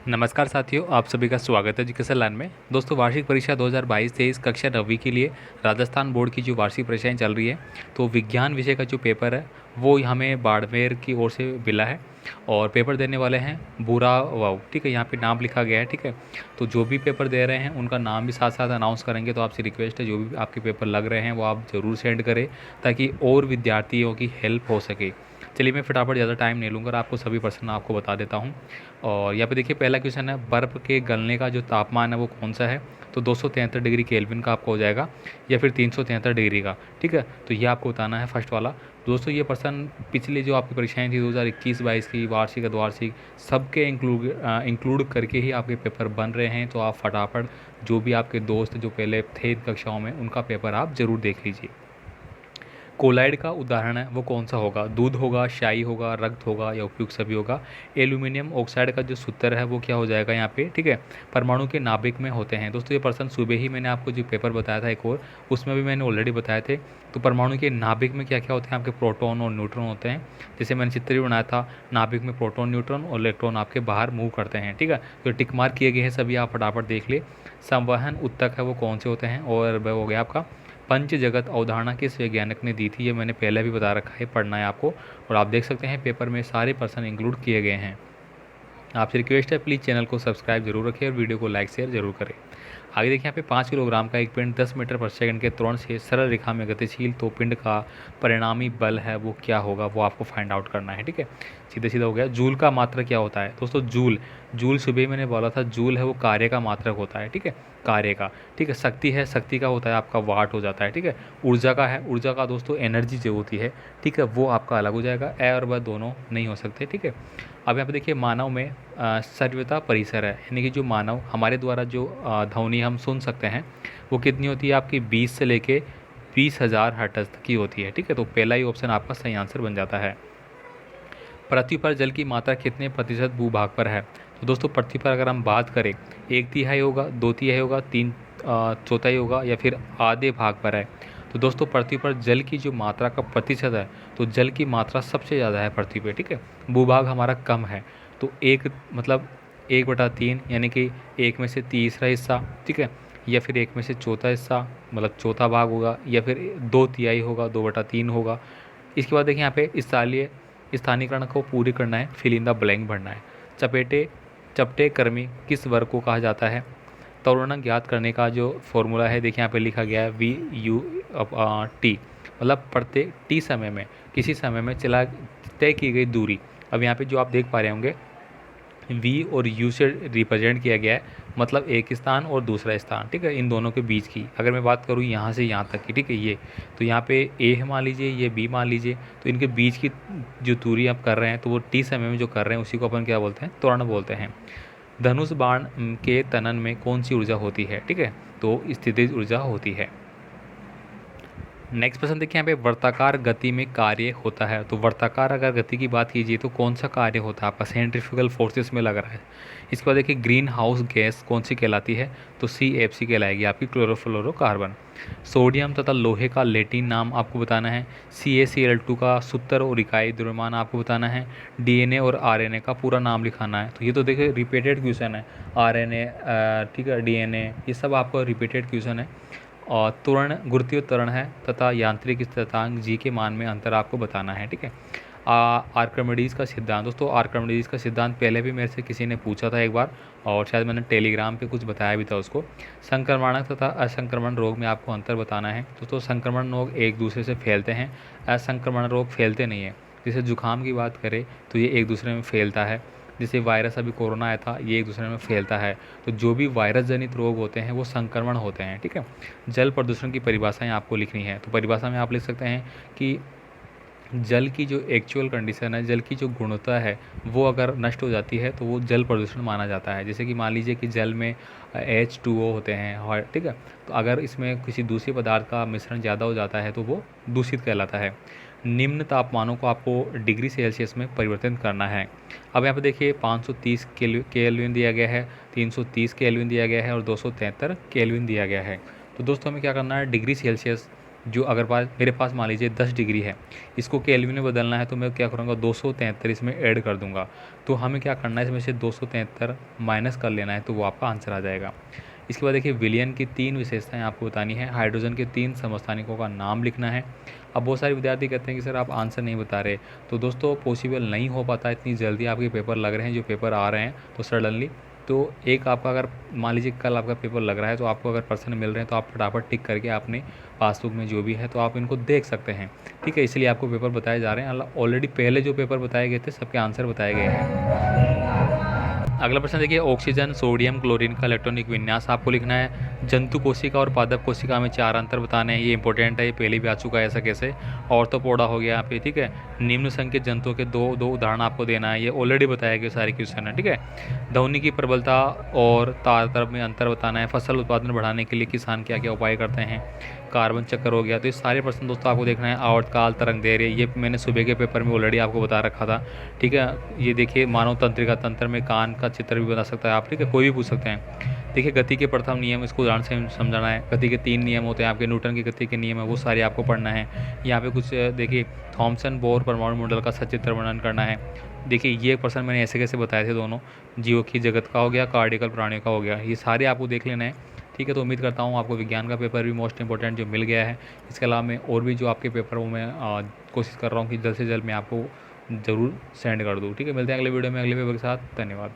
नमस्कार साथियों, आप सभी का स्वागत है एजुकेशन लाइन में। दोस्तों, वार्षिक परीक्षा 2022-23 कक्षा 9वीं के लिए राजस्थान बोर्ड की जो वार्षिक परीक्षाएं चल रही है, तो विज्ञान विषय का जो पेपर है वो हमें बाड़मेर की ओर से मिला है और पेपर देने वाले हैं बुरा वाव। ठीक है, यहाँ पे नाम लिखा गया है। ठीक है, तो जो भी पेपर दे रहे हैं उनका नाम भी साथ साथ अनाउंस करेंगे। तो आपसे रिक्वेस्ट है, जो भी आपके पेपर लग रहे हैं वो आप ज़रूर सेंड करें ताकि और विद्यार्थियों की हेल्प हो सके। चलिए, मैं फटाफट ज़्यादा टाइम नहीं लूँगा और आपको सभी प्रश्न आपको बता देता हूँ। और यहाँ पे देखिए, पहला क्वेश्चन है, बर्फ़ के गलने का जो तापमान है वो कौन सा है? तो 273 डिग्री केल्विन का आपको हो जाएगा या फिर 373 डिग्री का। ठीक है, तो ये आपको बताना है फर्स्ट वाला। दोस्तों, ये प्रश्न पिछली जो आपकी परीक्षाएं थी 2021-22 की, वार्षिक अर्धवार्षिक, सबके इंक्लूड करके ही आपके पेपर बन रहे हैं। तो आप फटाफट जो भी आपके दोस्त जो पहले थे इन कक्षाओं में, उनका पेपर आप ज़रूर देख लीजिए। कोलाइड का उदाहरण है वो कौन सा होगा? दूध होगा, शाई होगा, रक्त होगा या उपयुक्त सभी होगा? एल्यूमिनियम ऑक्साइड का जो सूत्र है वो क्या हो जाएगा यहाँ पे? ठीक है, परमाणु के नाभिक में होते हैं। दोस्तों, ये प्रश्न सुबह ही मैंने आपको जो पेपर बताया था एक और, उसमें भी मैंने ऑलरेडी बताए थे। तो परमाणु के नाभिक में क्या क्या होते हैं? आपके प्रोटॉन और न्यूट्रॉन होते हैं। जैसे मैंने चित्र भी बनाया था, नाभिक में प्रोटॉन, न्यूट्रॉन और इलेक्ट्रॉन आपके बाहर मूव करते हैं। ठीक है, तो टिक मार्क किए गए हैं सभी, आप फटाफट देख ले। संवहन उत्तक है वो कौन से होते हैं? और वह हो गया आपका पंच जगत अवधारणा किस वैज्ञानिक ने दी थी? ये मैंने पहले भी बता रखा है, पढ़ना है आपको। और आप देख सकते हैं पेपर में सारे पर्सन इंक्लूड किए गए हैं। आपसे रिक्वेस्ट है, प्लीज़ चैनल को सब्सक्राइब जरूर रखें और वीडियो को लाइक शेयर जरूर करें। आगे देखिए, यहाँ पे 5 किलोग्राम का एक पिंड 10 मीटर प्रति सेकंड के त्वरण से सरल रेखा में गतिशील, तो पिंड का परिणामी बल है वो क्या होगा, वो आपको फाइंड आउट करना है। ठीक है, सीधा सीधा हो गया। जूल का मात्रक क्या होता है? दोस्तों, जूल जूल सुबह मैंने बोला था, जूल है वो कार्य का मात्रक होता है। ठीक है, कार्य का। ठीक है, शक्ति है, शक्ति का होता है आपका वाट हो जाता है। ठीक है, ऊर्जा का है, ऊर्जा का दोस्तों एनर्जी जो होती है, ठीक है, वो आपका अलग हो जाएगा। ए और ब दोनों नहीं हो सकते। ठीक है, अब यहाँ पे देखिए, मानव में सर्वता परिसर है, यानी कि जो मानव हमारे द्वारा जो ध्वनि हम सुन सकते हैं वो कितनी होती है आपकी? 20 से लेके 20,000 हर्ट्ज तक की होती है। ठीक है, तो पहला ही ऑप्शन आपका सही आंसर बन जाता है। पृथ्वी पर जल की मात्रा कितने प्रतिशत भूभाग पर है? तो दोस्तों, पृथ्वी पर अगर हम बात करें, 1/3 होगा, 2/3 होगा, 3/4 होगा या फिर आधे भाग पर है? तो दोस्तों, पृथ्वी पर जल की जो मात्रा का प्रतिशत है, तो जल की मात्रा सबसे ज़्यादा है पृथ्वी पे। ठीक है, भूभाग हमारा कम है, तो एक मतलब 1/3, यानी कि एक में से तीसरा हिस्सा। ठीक है, या फिर एक में से चौथा हिस्सा, मतलब चौथा भाग होगा, या फिर 2/3 होगा, 2/3 होगा। इसके बाद देखिए, यहाँ पे स्थानीय स्थानीयकरण को पूरी करना है, फिल इन द ब्लैंक भरना है। चपेटे चपटे कर्मी किस वर्ग को कहा जाता है? त्वरण ज्ञात करने का जो फॉर्मूला है, देखिए यहाँ पे लिखा गया है VU/T, मतलब प्रत्येक T समय में, किसी समय में चला तय की गई दूरी। अब यहाँ पे जो आप देख पा रहे होंगे, वी और यू से रिप्रेजेंट किया गया है, मतलब एक स्थान और दूसरा स्थान। ठीक है, इन दोनों के बीच की अगर मैं बात करूँ यहाँ से यहाँ तक की, ठीक है, ये तो यहाँ पे ए है मान लीजिए, ये बी मान लीजिए, तो इनके बीच की जो दूरी आप कर रहे हैं, तो वो टी समय में जो कर रहे हैं उसी को अपन क्या बोलते हैं? त्वरण बोलते हैं। धनुष बाण के तनन में कौन सी ऊर्जा होती है? ठीक है, तो स्थितिज ऊर्जा होती है। नेक्स्ट प्रश्न देखिए, यहाँ पे वर्ताकार गति में कार्य होता है। तो वर्ताकार अगर गति की बात कीजिए तो कौन सा कार्य होता है आपका? सेंट्रीफ्यूगल फोर्सेस में लग रहा है। इसके बाद देखिए, ग्रीन हाउस गैस कौन सी कहलाती है? तो CFC कहलाएगी आपकी, क्लोरोफ्लोरोकार्बन। सोडियम तथा लोहे का लैटिन नाम आपको बताना है। CaCl2 का सूत्र और इकाई द्रव्यमान आपको बताना है। DNA और RNA का पूरा नाम लिखाना है। तो ये तो देखिए रिपीटेड क्वेश्चन है, RNA, ठीक है, DNA, ये सब आपको रिपीटेड क्वेश्चन है। और त्वरण गुरुत्वीय त्वरण है तथा यांत्रिक स्थिरांक जी के मान में अंतर आपको बताना है। ठीक है, आर्किमिडीज का सिद्धांत। दोस्तों, आर्किमिडीज का सिद्धांत पहले भी मेरे से किसी ने पूछा था एक बार, और शायद मैंने टेलीग्राम पे कुछ बताया भी था उसको। संक्रमणक तथा असंक्रमण रोग में आपको अंतर बताना है। दोस्तों, संक्रमण रोग एक दूसरे से फैलते हैं, असंक्रमण रोग फैलते नहीं है। जैसे जुकाम की बात करें तो ये एक दूसरे में फैलता है। जैसे वायरस, अभी कोरोना आया था, ये एक दूसरे में फैलता है। तो जो भी वायरस जनित रोग होते हैं वो संक्रमण होते हैं। ठीक है, जल प्रदूषण की परिभाषाएं आपको लिखनी है। तो परिभाषा में आप लिख सकते हैं कि जल की जो एक्चुअल कंडीशन है, जल की जो गुणवत्ता है, वो अगर नष्ट हो जाती है तो वो जल प्रदूषण माना जाता है। जैसे कि मान लीजिए कि जल में H2O होते हैं, और ठीक है, तो अगर इसमें किसी दूसरे पदार्थ का मिश्रण ज़्यादा हो जाता है तो वो दूषित कहलाता है। निम्न तापमानों को आपको डिग्री सेल्सियस में परिवर्तन करना है। अब यहाँ पे देखिए, 530 केल्विन दिया गया है, 330 केल्विन दिया गया है और 273 केल्विन दिया गया है। तो दोस्तों, हमें क्या करना है? डिग्री सेल्सियस जो अगर मेरे पास मान लीजिए 10 डिग्री है, इसको केल्विन में बदलना है तो मैं क्या करूँगा 273 इसमें ऐड कर दूंगा। तो हमें क्या करना है, इसमें से 273 माइनस कर लेना है, तो वो आपका आंसर आ जाएगा। इसके बाद देखिए विलियन की 3 विशेषताएं आपको बतानी है, हाइड्रोजन के 3 समस्थानिकों का नाम लिखना है। अब बहुत सारे विद्यार्थी कहते हैं कि सर आप आंसर नहीं बता रहे, तो दोस्तों पॉसिबल नहीं हो पाता इतनी जल्दी आपके पेपर लग रहे हैं, जो पेपर आ रहे हैं तो सडनली। तो एक आपका अगर मान लीजिए कल आपका पेपर लग रहा है, तो आपको अगर पर्सन मिल रहे हैं तो आप फटाफट टिक करके आपने पासबुक में जो भी है तो आप इनको देख सकते हैं, ठीक है। इसलिए आपको पेपर बताए जा रहे हैं, ऑलरेडी पहले जो पेपर बताए गए थे सबके आंसर बताए गए हैं। अगला प्रश्न देखिए, ऑक्सीजन सोडियम क्लोरीन का इलेक्ट्रॉनिक विन्यास आपको लिखना है। जंतु कोशिका और पादप कोशिका में 4 अंतर बताने हैं, ये इंपॉर्टेंट है, ये पहले भी आ चुका है ऐसा कैसे। ऑर्थोपोडा हो गया यहाँ पे, ठीक है। निम्न संख्यक जंतुओं के दो दो उदाहरण आपको देना है, ये ऑलरेडी बताया गया सारे क्वेश्चन है, ठीक है। ध्वनि की प्रबलता और तारतम्य में अंतर बताना है। फसल उत्पादन बढ़ाने के लिए किसान क्या क्या उपाय करते हैं। कार्बन चक्कर हो गया। तो ये सारे प्रश्न दोस्तों आपको देखना है। आवर्तकाल, तरंग दैर्घ्य, ये मैंने सुबह के पेपर में ऑलरेडी आपको बता रखा था, ठीक है। ये देखिए मानव तंत्रिका तंत्र में कान का चित्र भी बता सकता है आप, ठीक है, कोई भी पूछ सकते हैं। देखिए गति के प्रथम नियम, इसको उदाहरण से समझाना है। गति के 3 नियम होते हैं आपके, न्यूटन की गति के नियम है वो सारे आपको पढ़ना है। यहाँ पे कुछ देखिए थॉमसन बोर परमाणु मॉडल का सचित्र वर्णन करना है। देखिए ये प्रश्न मैंने ऐसे कैसे बताए थे, दोनों जीवों की जगत का हो गया, कार्डिकल प्राणियों का हो गया, ये सारे आपको देख लेना है, ठीक है। तो उम्मीद करता हूँ आपको विज्ञान का पेपर भी मोस्ट इंपॉर्टेंट जो मिल गया है। इसके अलावा मैं और भी जो आपके पेपर वो मैं कोशिश कर रहा हूँ कि जल्द से जल्द मैं आपको ज़रूर सेंड कर दूँ, ठीक है। मिलते हैं अगले वीडियो में अगले पेपर के साथ। धन्यवाद।